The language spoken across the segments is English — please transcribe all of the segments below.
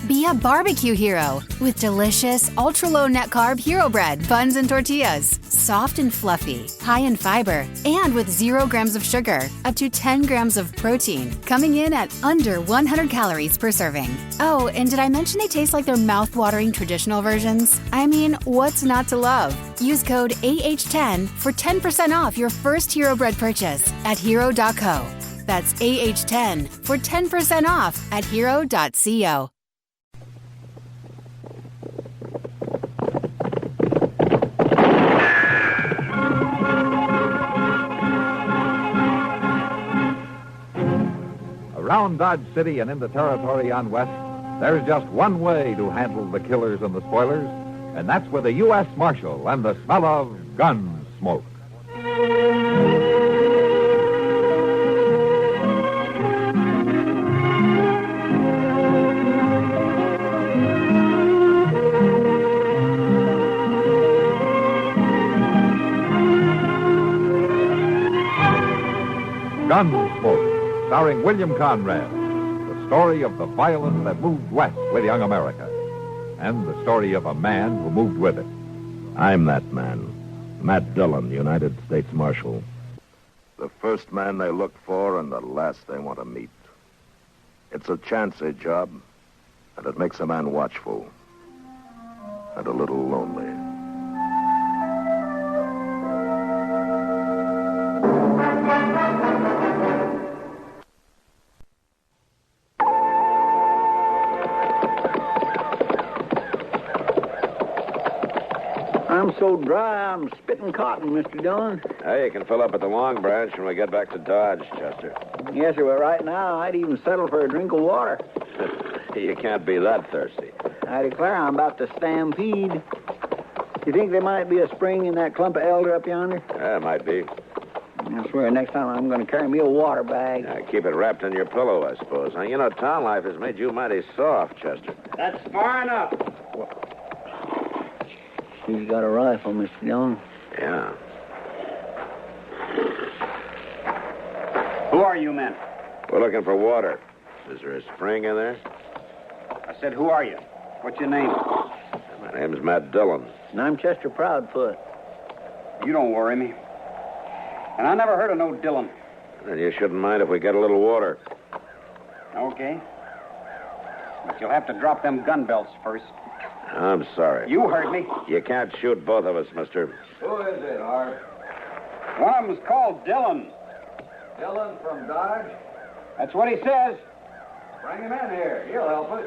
Be a barbecue hero with delicious, ultra-low net-carb Hero Bread, buns, and tortillas. Soft and fluffy, high in fiber, and with 0 grams of sugar, up to 10 grams of protein, coming in at under 100 calories per serving. Oh, and did I mention they taste like their mouth-watering traditional versions? I mean, what's not to love? Use code AH10 for 10% off your first Hero Bread purchase at hero.co. That's AH10 for 10% off at hero.co. Around Dodge City and in the territory on West, there's just one way to handle the killers and the spoilers, and that's with a U.S. Marshal and the smell of Gunsmoke. Gunsmoke, starring William Conrad, the story of the violence that moved west with young America, and the story of a man who moved with it. I'm that man, Matt Dillon, United States Marshal. The first man they look for and the last they want to meet. It's a chancy job, and it makes a man watchful and a little lonely. I'm so dry, I'm spitting cotton, Mr. Dillon. Hey, you can fill up at the Long Branch when we get back to Dodge, Chester. Yes, sir, but right now, I'd even settle for a drink of water. You can't be that thirsty. I declare I'm about to stampede. You think there might be a spring in that clump of elder up yonder? Yeah, it might be. I swear, next time I'm going to carry me a water bag. Keep it wrapped in your pillow, I suppose. Now, you know, town life has made you mighty soft, Chester. That's far enough. He's got a rifle, Mr. Dillon. Yeah. Who are you men? We're looking for water. Is there a spring in there? I said, who are you? What's your name? My name's Matt Dillon. And I'm Chester Proudfoot. You don't worry me. And I never heard of no Dillon. Then you shouldn't mind if we get a little water. Okay. But you'll have to drop them gun belts first. I'm sorry. You heard me. You can't shoot both of us, mister. Who is it, Art? One of them's called Dillon. Dillon from Dodge? That's what he says. Bring him in here. He'll help us.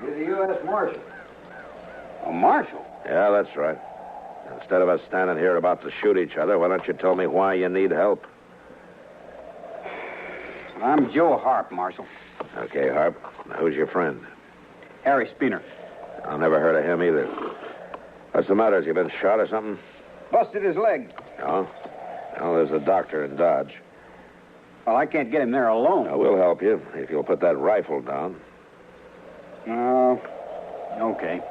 He's a U.S. Marshal. A marshal? Yeah, that's right. Instead of us standing here about to shoot each other, why don't you tell me why you need help? I'm Joe Harp, Marshal. Okay, Harp. Now, who's your friend? Harry Spooner. I've never heard of him either. What's the matter? Has he been shot or something? Busted his leg. Oh? Well, there's a doctor in Dodge. Well, I can't get him there alone. Now, we'll help you if you'll put that rifle down. Okay.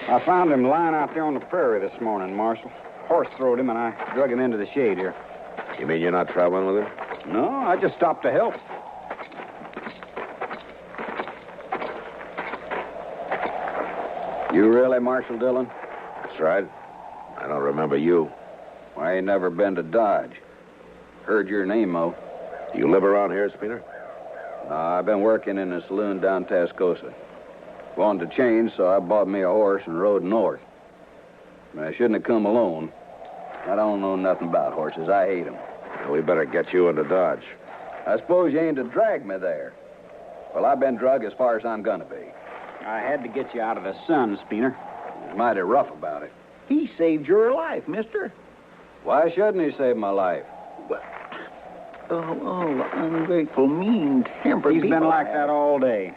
I found him lying out there on the prairie this morning, Marshal. Horse throwed him, and I drug him into the shade here. You mean you're not traveling with him? No, I just stopped to help. You really Marshal Dillon? That's right. I don't remember you. I ain't never been to Dodge. Heard your name, though. You live around here, Spooner? No, I've been working in a saloon down Tascosa. Wanted to change, so I bought me a horse and rode north. But I shouldn't have come alone. I don't know nothing about horses. I hate them. Well, we better get you into Dodge. I suppose you ain't to drag me there. Well, I've been drug as far as I'm gonna be. I had to get you out of the sun, Spooner. He's mighty rough about it. He saved your life, mister. Why shouldn't he save my life? Oh, ungrateful, mean-tempered He's people. been like that all day.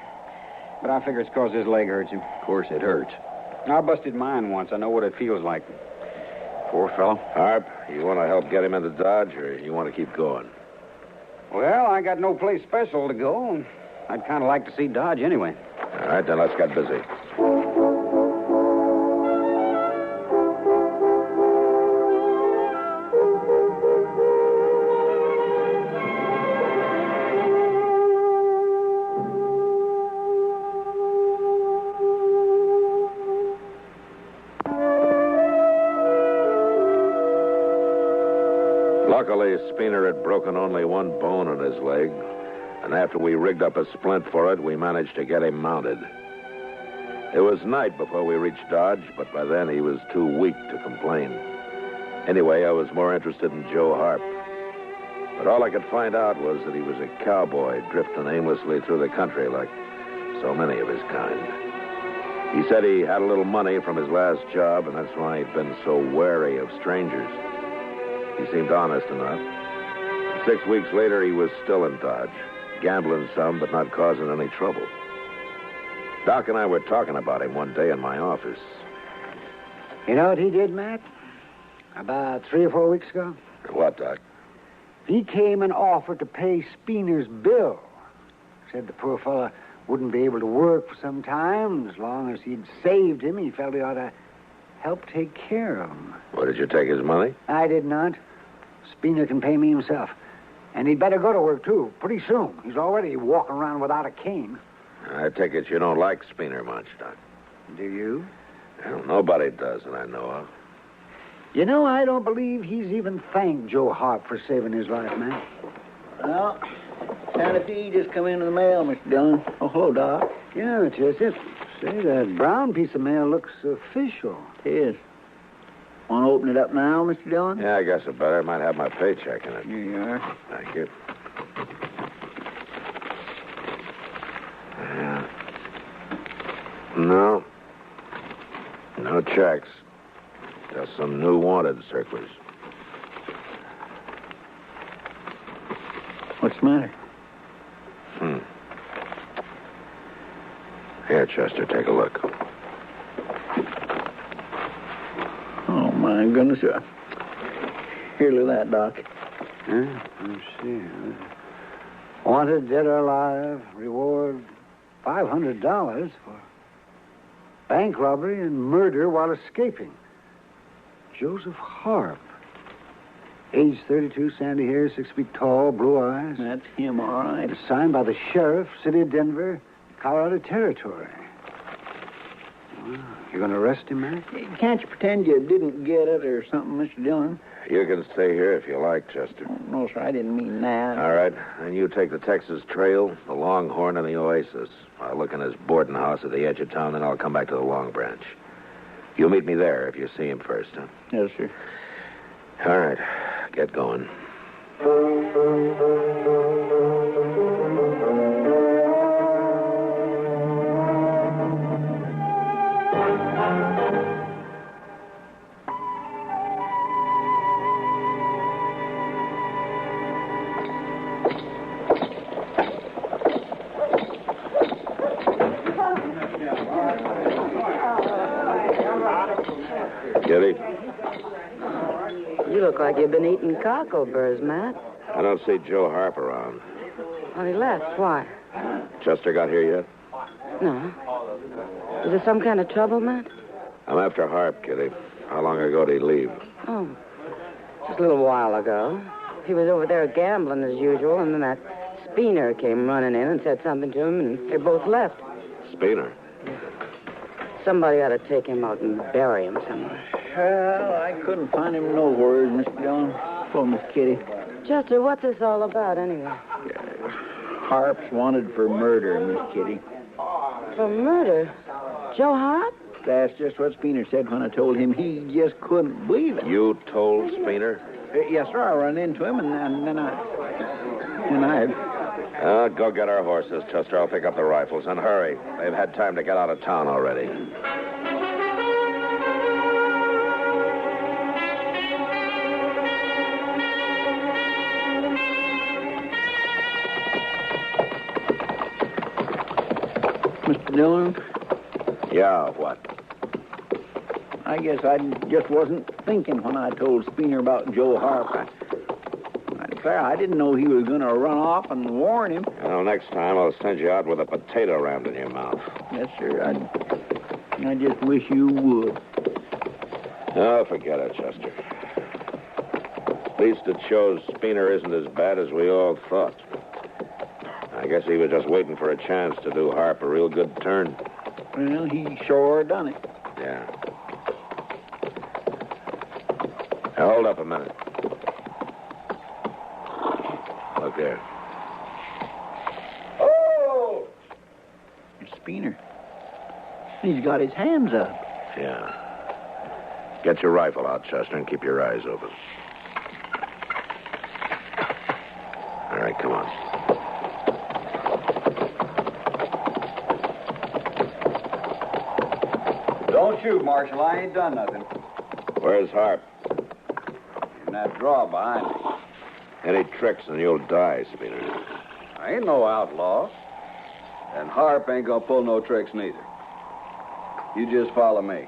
But I figure it's 'cause his leg hurts him. Of course it hurts. I busted mine once. I know what it feels like. Poor fellow. Harp, you want to help get him into Dodge, or you want to keep going? Well, I got no place special to go. I'd kind of like to see Dodge anyway. All right, then let's get busy. Spooner had broken only one bone in his leg, and after we rigged up a splint for it, we managed to get him mounted. It was night before we reached Dodge, but by then he was too weak to complain. Anyway, I was more interested in Joe Harp. But all I could find out was that he was a cowboy drifting aimlessly through the country like so many of his kind. He said he had a little money from his last job, and that's why he'd been so wary of strangers. He seemed honest enough. 6 weeks later, he was still in Dodge, gambling some, but not causing any trouble. Doc and I were talking about him one day in my office. You know what he did, Matt? About 3 or 4 weeks ago? What, Doc? He came and offered to pay Spooner's bill. Said the poor fella wouldn't be able to work for some time. As long as he'd saved him, he felt he ought to help take care of him. What, did you take his money? I did not. Spooner can pay me himself. And he'd better go to work, too, pretty soon. He's already walking around without a cane. I take it you don't like Spooner much, Doc. Do you? Well, nobody does that I know of. You know, I don't believe he's even thanked Joe Harp for saving his life, man. Well, Santa Fe just come into the mail, Mr. Dillon. Oh, hello, Doc. Yeah, it's it. Say, that brown piece of mail looks official. It is. Want to open it up now, Mr. Dillon? Yeah, I guess I better. It might have my paycheck in it. Here you are. Thank you. Yeah. No. No checks. Just some new wanted circulars. What's the matter? Here, Chester, take a look. Oh, my goodness. Here, look at that, Doc. Let's see. Wanted, dead or alive. Reward $500 for bank robbery and murder while escaping. Joseph Harp. Age 32, sandy hair, 6 feet tall, blue eyes. That's him, all right. It's signed by the sheriff, city of Denver, Colorado Territory. Well, you going to arrest him, man? Can't you pretend you didn't get it or something, Mr. Dillon? You can stay here if you like, Chester. Oh, no, sir, I didn't mean that. All right. And you take the Texas Trail, the Longhorn, and the Oasis. I'll look in his boarding house at the edge of town, then I'll come back to the Long Branch. You'll meet me there if you see him first, huh? Yes, sir. All right. Get going. Kitty? You look like you've been eating cockleburrs, Matt. I don't see Joe Harp around. Oh, he left. Why? Chester got here yet? No. Is there some kind of trouble, Matt? I'm after Harp, Kitty. How long ago did he leave? Oh, just a little while ago. He was over there gambling as usual, and then that Spooner came running in and said something to him, and they both left. Spooner? Somebody ought to take him out and bury him somewhere. Well, I couldn't find him nowhere, Mr. Dillon. Poor Miss Kitty. Chester, what's this all about, anyway? Harp's wanted for murder, Miss Kitty. For murder? Joe Harp? That's just what Spooner said when I told him. He just couldn't believe it. You told Spooner? Yes, sir. I run into him, and then I... Go get our horses, Chester. I'll pick up the rifles, and hurry. They've had time to get out of town already. Mr. Dillon? Yeah, what? I guess I just wasn't thinking when I told Spooner about Joe Harp. I declare I didn't know he was going to run off and warn him. Well, next time I'll send you out with a potato rammed in your mouth. Yes, sir. I just wish you would. Oh, forget it, Chester. At least it shows Spooner isn't as bad as we all thought. I guess he was just waiting for a chance to do Harp a real good turn. Well, he sure done it. Yeah. Now, hold up a minute. Spooner. He's got his hands up. Yeah. Get your rifle out, Chester, and keep your eyes open. All right, come on. Don't shoot, Marshal. I ain't done nothing. Where's Harp? In that drawer behind me. Any tricks and you'll die, Spooner. I ain't no outlaw. And Harp ain't gonna pull no tricks neither. You just follow me.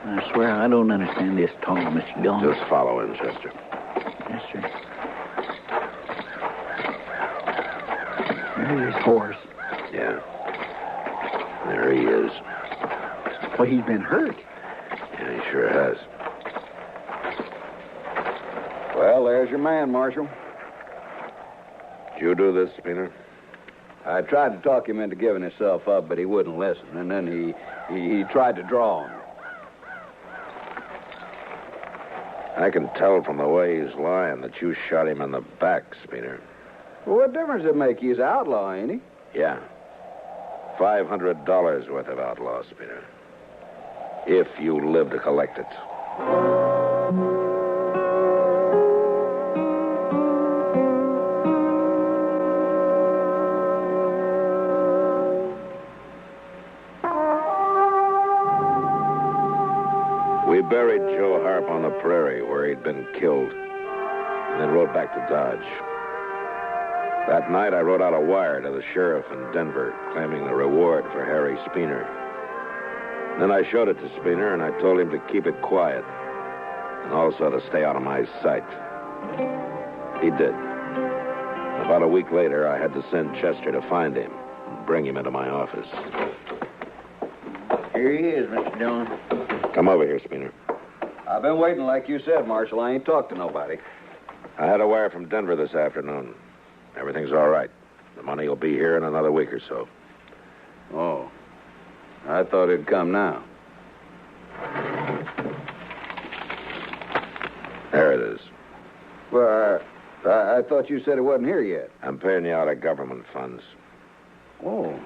I swear I don't understand this talk, Mr. Dillon. Just follow him, Chester. Yes, sir. There's his horse. Yeah. There he is. Well, he's been hurt. Yeah, he sure has. Well, there's your man, Marshal. Did you do this, Spooner? I tried to talk him into giving himself up, but he wouldn't listen. And then he tried to draw on me. I can tell from the way he's lying that you shot him in the back, Spooner. Well, what difference does it make? He's an outlaw, ain't he? Yeah. $500 worth of outlaw, Spooner. If you live to collect it. We buried Joe Harp on the prairie where he'd been killed, and then rode back to Dodge. That night, I wrote out a wire to the sheriff in Denver claiming the reward for Harry Spooner. Then I showed it to Spooner, and I told him to keep it quiet, and also to stay out of my sight. He did. About a week later, I had to send Chester to find him and bring him into my office. Here he is, Mr. Dillon. Come over here, Spooner. I've been waiting like you said, Marshal. I ain't talked to nobody. I had a wire from Denver this afternoon. Everything's all right. The money will be here in another week or so. Oh. I thought it'd come now. There it is. Well, I thought you said it wasn't here yet. I'm paying you out of government funds. Oh.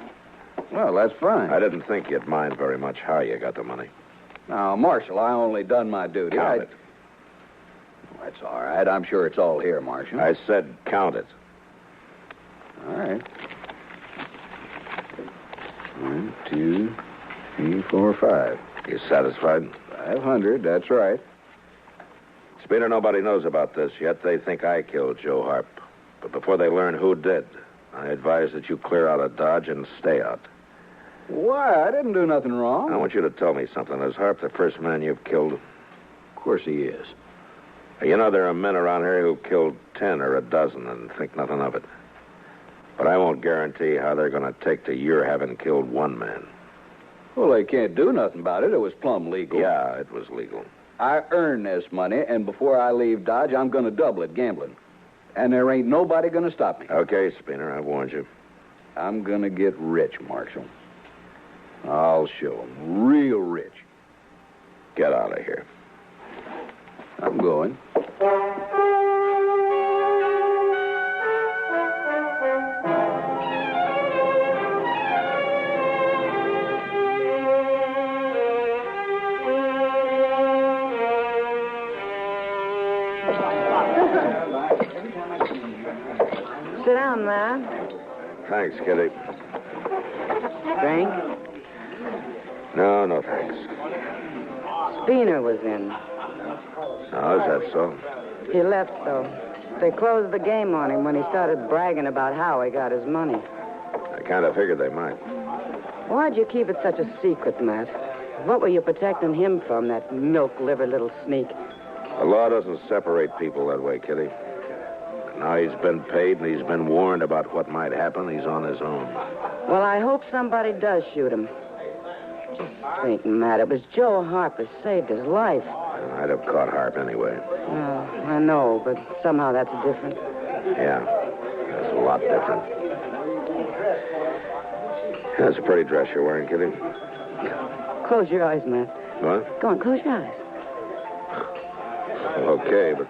Well, that's fine. I didn't think you'd mind very much how you got the money. Now, Marshal, I only done my duty. Count it. That's all right. I'm sure it's all here, Marshal. I said count it. All right. 1, 2, 3, 4, 5. You satisfied? 500, that's right. Spooner, nobody knows about this yet. They think I killed Joe Harp. But before they learn who did, I advise that you clear out of Dodge and stay out. Why? I didn't do nothing wrong. I want you to tell me something. Is Harp the first man you've killed? Of course he is. You know, there are men around here who killed 10 or a dozen and think nothing of it. But I won't guarantee how they're going to take to your having killed one man. Well, they can't do nothing about it. It was plumb legal. Yeah, it was legal. I earned this money, and before I leave Dodge, I'm going to double it gambling. And there ain't nobody going to stop me. Okay, Spooner, I warned you. I'm going to get rich, Marshal. I'll show 'em. Real rich. Get out of here. I'm going. Sit down, Matt. Thanks, Kitty. Drink? No, thanks. Spooner was in. Oh, is that so? He left, though. They closed the game on him when he started bragging about how he got his money. I kind of figured they might. Why'd you keep it such a secret, Matt? What were you protecting him from, that milk-liver little sneak? The law doesn't separate people that way, Kitty. Now he's been paid and he's been warned about what might happen. He's on his own. Well, I hope somebody does shoot him. Just think, Matt, it was Joe Harper saved his life. I'd have caught Harp anyway. Oh, I know, but somehow that's different. Yeah, that's a lot different. That's a pretty dress you're wearing, Kitty. Close your eyes, Matt. What? Go on, close your eyes. Okay, but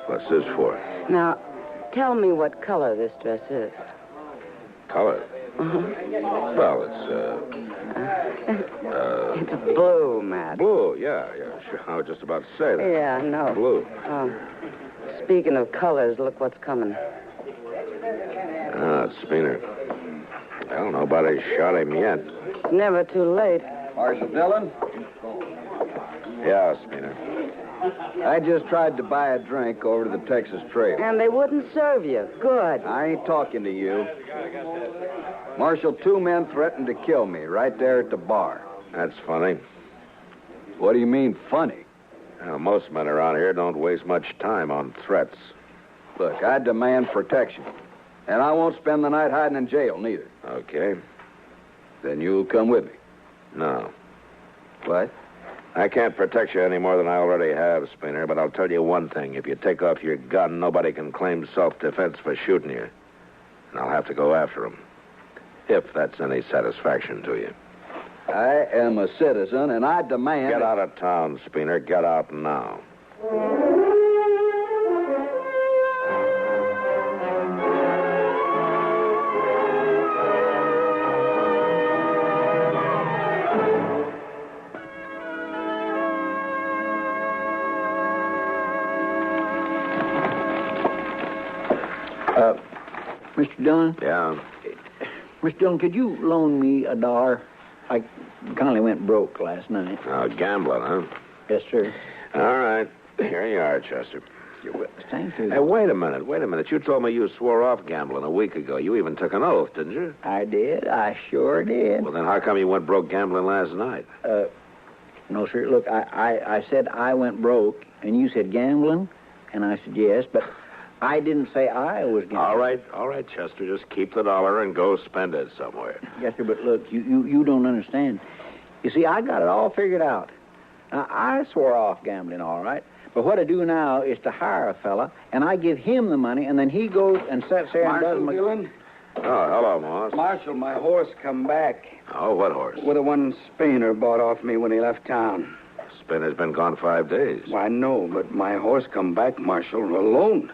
What's this for? Now, tell me what color this dress is. Color? Well, It's blue, Matt. blue. Yeah, sure. I was just about to say that. Yeah, no. Blue. Speaking of colors, look what's coming. Ah, it's Spooner. Well, nobody shot him yet. It's never too late. Marshal Dillon, Yeah, Spooner. I just tried to buy a drink over to the Texas Trail. And they wouldn't serve you. Good. I ain't talking to you. Marshal, 2 men threatened to kill me right there at the bar. That's funny. What do you mean, funny? Well, most men around here don't waste much time on threats. Look, I demand protection. And I won't spend the night hiding in jail, neither. Okay. Then you'll come with me. No. What? I can't protect you any more than I already have, Spooner, but I'll tell you one thing. If you take off your gun, nobody can claim self-defense for shooting you. And I'll have to go after him. If that's any satisfaction to you. I am a citizen, and I demand... Get out of town, Spooner. Get out now. Mr. Dillon? Yeah? Mr. Dillon, could you loan me $1? I kindly went broke last night. Oh, gambling, huh? Yes, sir. All right. Here you are, Chester. Thank you. Hey, wait a minute. You told me you swore off gambling a week ago. You even took an oath, didn't you? I did. I sure did. Well, then how come you went broke gambling last night? No, sir. Look, I said I went broke, and you said gambling, and I said yes, but I didn't say I was gambling. All right, Chester. Just keep the dollar and go spend it somewhere. Yes, sir, but look, you don't understand. You see, I got it all figured out. Now, I swore off gambling, all right, but what I do now is to hire a fella, and I give him the money, and then he goes and sits there and does Marshal my... Dillon? Oh, hello, Moss. Marshal, my horse come back. Oh, what horse? With the one Spooner bought off me when he left town. Spinner's been gone 5 days. Why, no, but my horse come back, Marshal, alone.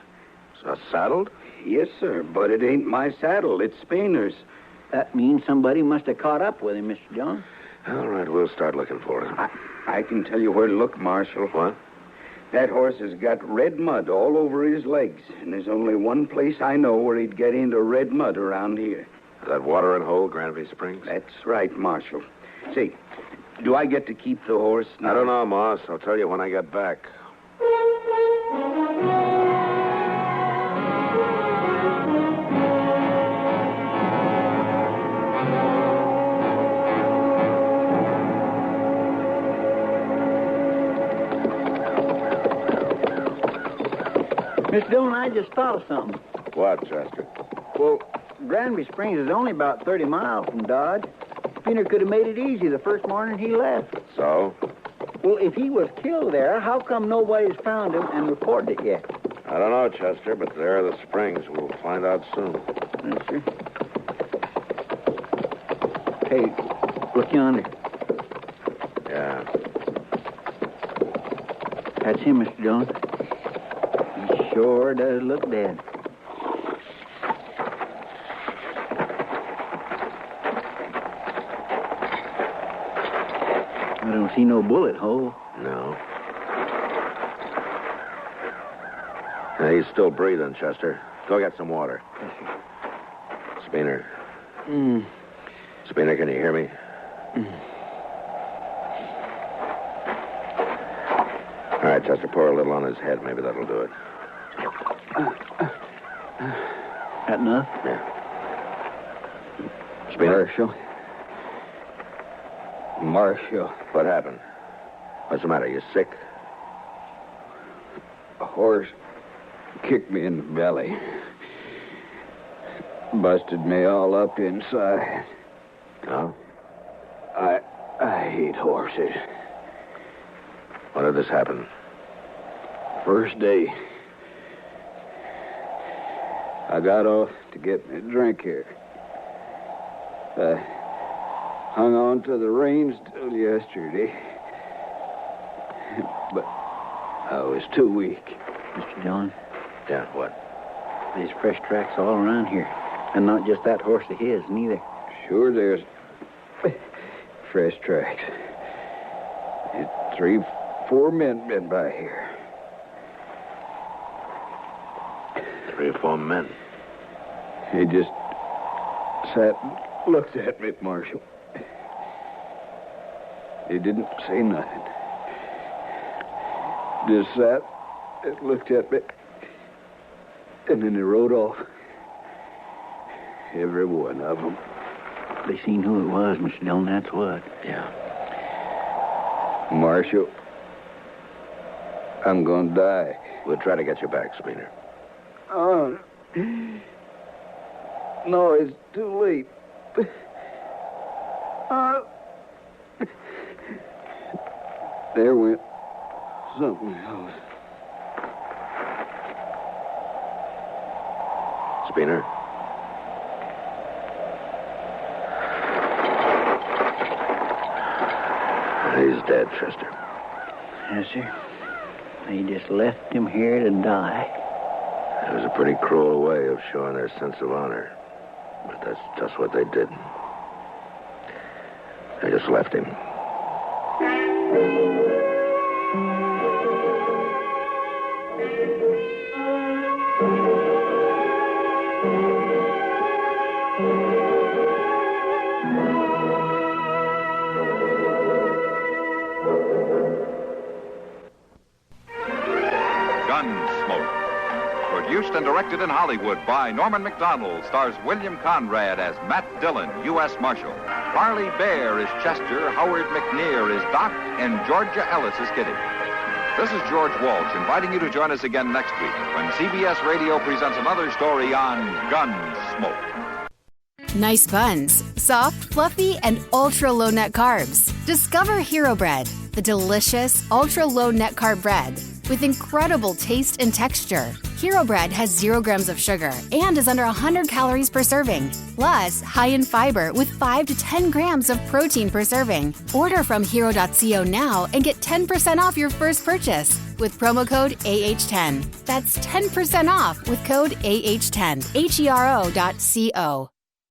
So saddled? Yes, sir, but it ain't my saddle. It's Spooner's. That means somebody must have caught up with him, Mr. John. All right, we'll start looking for him. I can tell you where to look, Marshal. What? That horse has got red mud all over his legs, and there's only one place I know where he'd get into red mud around here. That watering hole, Granby Springs? That's right, Marshal. Say, do I get to keep the horse now? I don't know, Moss. I'll tell you when I get back. Mr. Dillon, I just thought of something. What, Chester? Well, Granby Springs is only about 30 miles from Dodge. Spooner could have made it easy the first morning he left. So? Well, if he was killed there, how come nobody's found him and reported it yet? I don't know, Chester, but there are the springs. We'll find out soon. Yes, sir. Hey, look yonder. Yeah. That's him, Mr. Dillon. He sure does look dead. I don't see no bullet hole. No. He's still breathing, Chester. Go get some water. Yes, sir. Spooner. Spooner, can you hear me? All right, Chester, pour a little on his head. Maybe that'll do it. That enough? Yeah. Spooner? Marshal. What happened? What's the matter? You sick? A horse kicked me in the belly. Busted me all up inside. No? I hate horses. When did this happen? First day. I got off to get me a drink here. I hung on to the reins till yesterday. But I was too weak. Mr. Dillon, Yeah, what? there's fresh tracks all around here. And not just that horse of his, neither. Sure, there's fresh tracks. 3, 4 men been by here. 3 or 4 men. He just sat and looked at me, Marshal. He didn't say nothing. Just sat and looked at me. And then they rode off. Every one of them. They seen who it was, Mr. Dillon, that's what. Yeah. Marshal, I'm gonna die. We'll try to get you back, Spooner. Oh, no, it's too late. There went something else. Spooner? He's dead, Chester. Yes, sir. They just left him here to die. It was a pretty cruel way of showing their sense of honor. But that's just what they did. They just left him. Gunsmoke. Produced and directed in Hollywood by Norman Macdonnell, stars William Conrad as Matt Dillon, U.S. Marshal. Harley Bear is Chester, Howard McNear is Doc, and Georgia Ellis is Kitty. This is George Walsh inviting you to join us again next week when CBS Radio presents another story on Gunsmoke. Nice buns, soft, fluffy, and ultra-low net carbs. Discover Hero Bread, the delicious ultra-low net carb bread with incredible taste and texture. Hero Bread has 0 grams of sugar and is under 100 calories per serving. Plus, high in fiber with 5 to 10 grams of protein per serving. Order from hero.co now and get 10% off your first purchase with promo code AH10. That's 10% off with code AH10. HERO.co.